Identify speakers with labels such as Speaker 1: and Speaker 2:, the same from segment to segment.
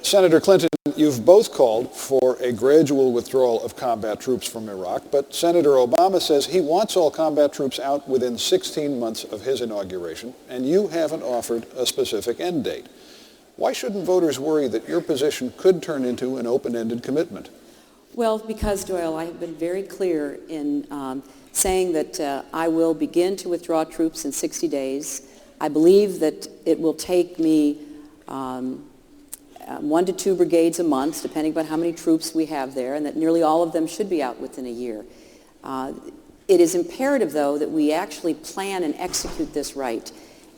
Speaker 1: Senator Clinton, you've both called for a gradual withdrawal of combat troops from Iraq, but Senator Obama says he wants all combat troops out within 16 months of his inauguration, and you haven't offered a specific end date. Why shouldn't voters worry that your position could turn into an open-ended commitment?
Speaker 2: Well, because, Doyle, I have been very clear in saying that I will begin to withdraw troops in 60 days. I believe that it will take me 1 to 2 brigades a month, depending on how many troops we have there, and that nearly all of them should be out within a year. It is imperative, though, that we actually plan and execute this right.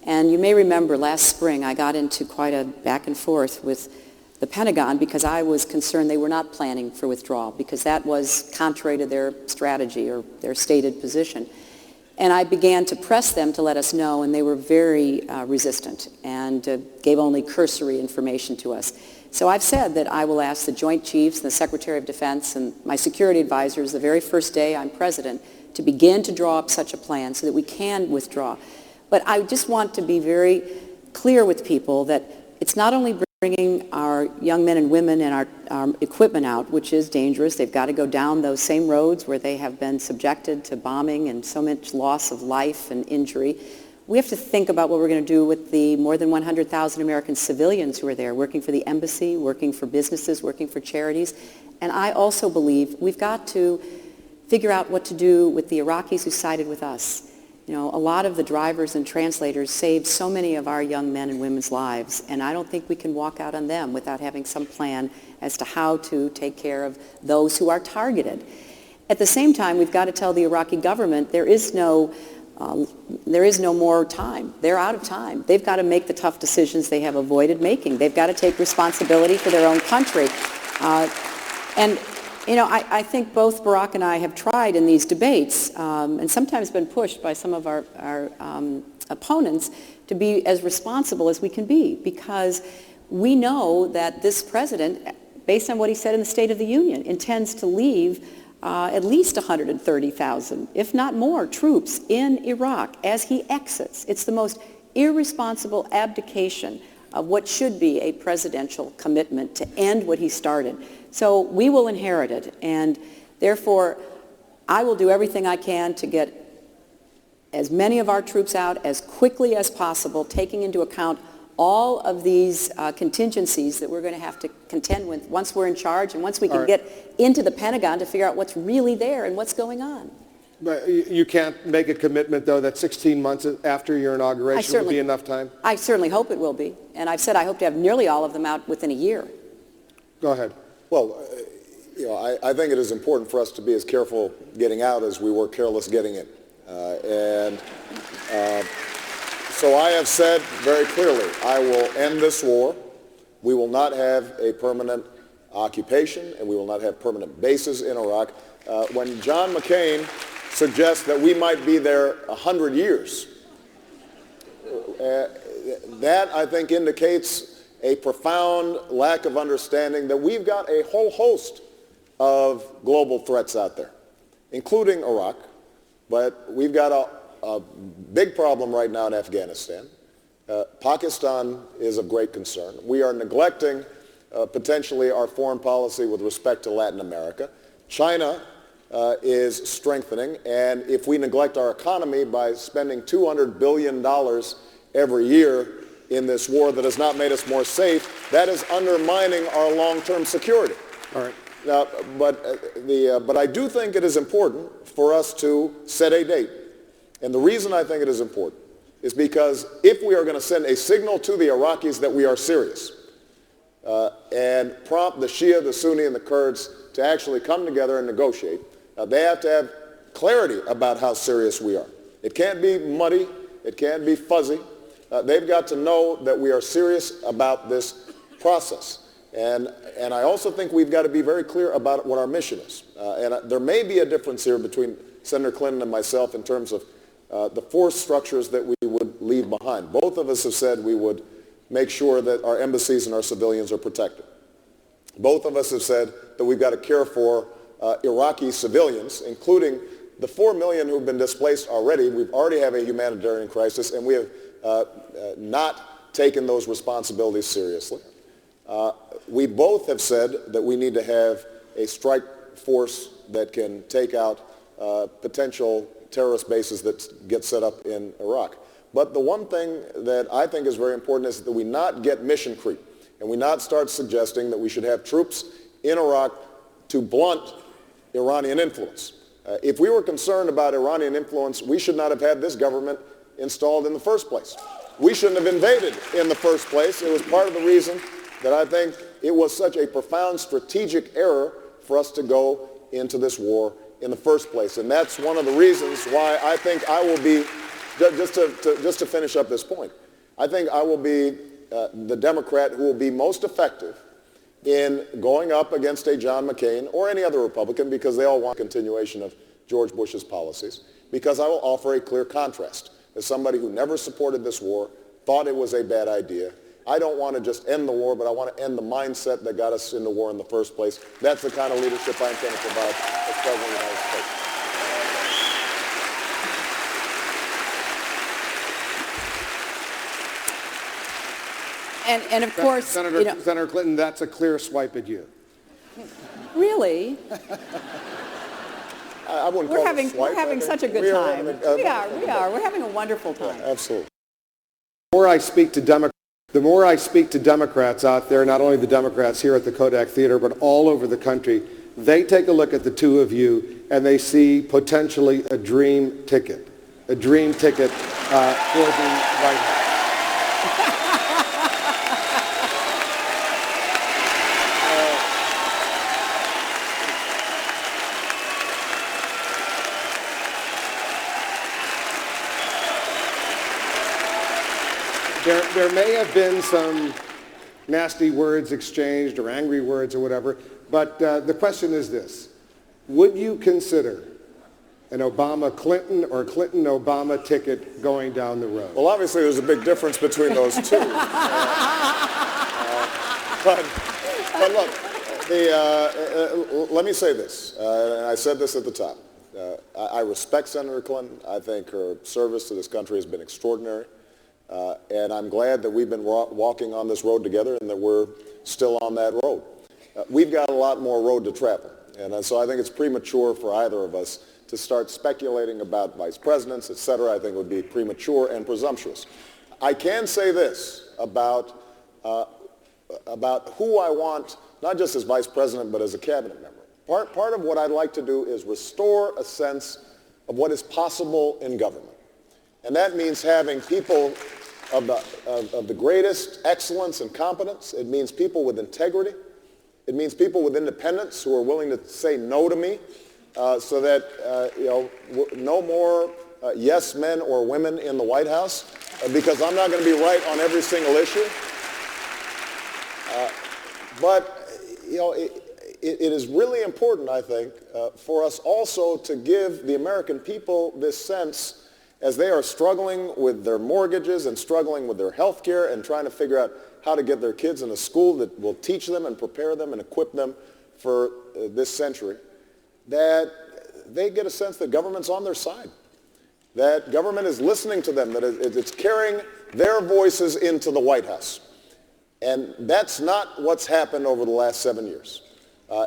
Speaker 2: And you may remember last spring I got into quite a back and forth with the Pentagon because I was concerned they were not planning for withdrawal, because that was contrary to their strategy or their stated position. And I began to press them to let us know, and they were very resistant and gave only cursory information to us. So I've said that I will ask the Joint Chiefs and the Secretary of Defense and my security advisors the very first day I'm president to begin to draw up such a plan so that we can withdraw. But I just want to be very clear with people that it's not only bringing our young men and women and our equipment out, which is dangerous. They've got to go down those same roads where they have been subjected to bombing and so much loss of life and injury. We have to think about what we're going to do with the more than 100,000 American civilians who are there, working for the embassy, working for businesses, working for charities. And I also believe we've got to figure out what to do with the Iraqis who sided with us. You know, a lot of the drivers and translators saved so many of our young men and women's lives, and I don't think we can walk out on them without having some plan as to how to take care of those who are targeted. At the same time, we've got to tell the Iraqi government there is no more time. They're out of time. They've got to make the tough decisions they have avoided making. They've got to take responsibility for their own country. And you know, I think both Barack and I have tried in these debates, and sometimes been pushed by some of our opponents, to be as responsible as we can be, because we know that this president, based on what he said in the State of the Union, intends to leave at least 130,000, if not more, troops in Iraq as he exits. It's the most irresponsible abdication of what should be a presidential commitment to end what he started. So we will inherit it, and therefore I will do everything I can to get as many of our troops out as quickly as possible, taking into account all of these contingencies that we're going to have to contend with once we're in charge and once we can get into the Pentagon to figure out what's really there and what's going on.
Speaker 3: But you can't make a commitment, though, that 16 months after your inauguration will be enough time?
Speaker 2: I certainly hope it will be. And I've said I hope to have nearly all of them out within a year.
Speaker 3: Go ahead.
Speaker 4: Well, you know, I think it is important for us to be as careful getting out as we were careless getting in. So I have said very clearly, I will end this war. We will not have a permanent occupation, and we will not have permanent bases in Iraq. When John McCain suggests that we might be there 100 years, that, I think, indicates a profound lack of understanding that we've got a whole host of global threats out there, including Iraq, but we've got a big problem right now in Afghanistan. Pakistan is of great concern. We are neglecting potentially our foreign policy with respect to Latin America. China is strengthening, and if we neglect our economy by spending $200 billion every year in this war that has not made us more safe, that is undermining our long-term security.
Speaker 3: All right.
Speaker 4: Now, but I do think it is important for us to set a date. And the reason I think it is important is because if we are going to send a signal to the Iraqis that we are serious and prompt the Shia, the Sunni, and the Kurds to actually come together and negotiate, they have to have clarity about how serious we are. It can't be muddy. It can't be fuzzy. They've got to know that we are serious about this process. And I also think we've got to be very clear about what our mission is. And there may be a difference here between Senator Clinton and myself in terms of the force structures that we would leave behind. Both of us have said we would make sure that our embassies and our civilians are protected. Both of us have said that we've got to care for Iraqi civilians, including the 4 million who've been displaced already. We already have a humanitarian crisis, and we have not taken those responsibilities seriously. We both have said that we need to have a strike force that can take out potential terrorist bases that get set up in Iraq. But the one thing that I think is very important is that we not get mission creep, and we not start suggesting that we should have troops in Iraq to blunt Iranian influence. If we were concerned about Iranian influence, we should not have had this government installed in the first place. We shouldn't have invaded in the first place. It was part of the reason that I think it was such a profound strategic error for us to go into this war in the first place. And that's one of the reasons why I think I will be, just to finish up this point, I think I will be the Democrat who will be most effective in going up against a John McCain or any other Republican, because they all want a continuation of George Bush's policies, because I will offer a clear contrast. As somebody who never supported this war, thought it was a bad idea, I don't want to just end the war, but I want to end the mindset that got us into war in the first place. That's the kind of leadership I intend to provide as President of the United States.
Speaker 2: And of course,
Speaker 3: Senator Clinton, that's a clear swipe at you.
Speaker 2: Really?
Speaker 4: I wouldn't call it a swipe.
Speaker 2: We're having such a good time. We are. We're having a wonderful time.
Speaker 4: Yeah, absolutely.
Speaker 3: The more I speak to Democrats out there, not only the Democrats here at the Kodak Theater, but all over the country, they take a look at the two of you and they see potentially a dream ticket for the White House. There may have been some nasty words exchanged or angry words or whatever, but the question is this. Would you consider an Obama-Clinton or Clinton-Obama ticket going down the road?
Speaker 4: Well, obviously there's a big difference between those two. But look, let me say this, and I said this at the top. I respect Senator Clinton. I think her service to this country has been extraordinary. And I'm glad that we've been walking on this road together and that we're still on that road. We've got a lot more road to travel. And so I think it's premature for either of us to start speculating about vice presidents, et cetera. I think it would be premature and presumptuous. I can say this about who I want, not just as vice president, but as a cabinet member. Part of what I'd like to do is restore a sense of what is possible in government. And that means having people of the greatest excellence and competence. It means people with integrity. It means people with independence who are willing to say no to me, so that no more yes men or women in the White House, because I'm not going to be right on every single issue. But it is really important, I think, for us also to give the American people this sense, as they are struggling with their mortgages and struggling with their health care and trying to figure out how to get their kids in a school that will teach them and prepare them and equip them for this century, that they get a sense that government's on their side, that government is listening to them, that it's carrying their voices into the White House. And that's not what's happened over the last 7 years.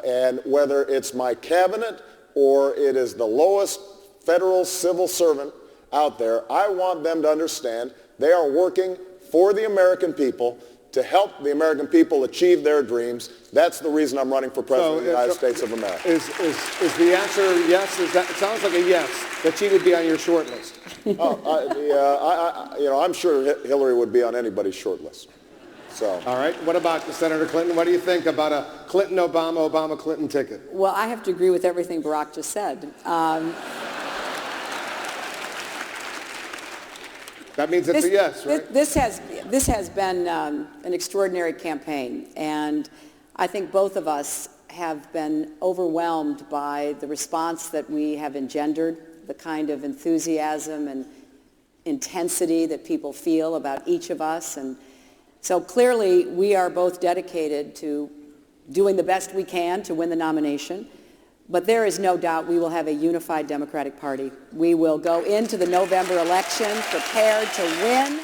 Speaker 4: And whether it's my cabinet or it is the lowest federal civil servant out there, I want them to understand they are working for the American people to help the American people achieve their dreams. That's the reason I'm running for president of the United States of America.
Speaker 3: Is the answer yes? It sounds like a yes, that she would be on your short list.
Speaker 4: I'm sure Hillary would be on anybody's short list. So.
Speaker 3: All right. What about Senator Clinton? What do you think about a Clinton-Obama, Obama-Clinton ticket?
Speaker 2: Well, I have to agree with everything Barack just said.
Speaker 3: That means it's a yes, right?
Speaker 2: This has been an extraordinary campaign, and I think both of us have been overwhelmed by the response that we have engendered, the kind of enthusiasm and intensity that people feel about each of us. And so clearly we are both dedicated to doing the best we can to win the nomination. But there is no doubt we will have a unified Democratic Party. We will go into the November election prepared to win.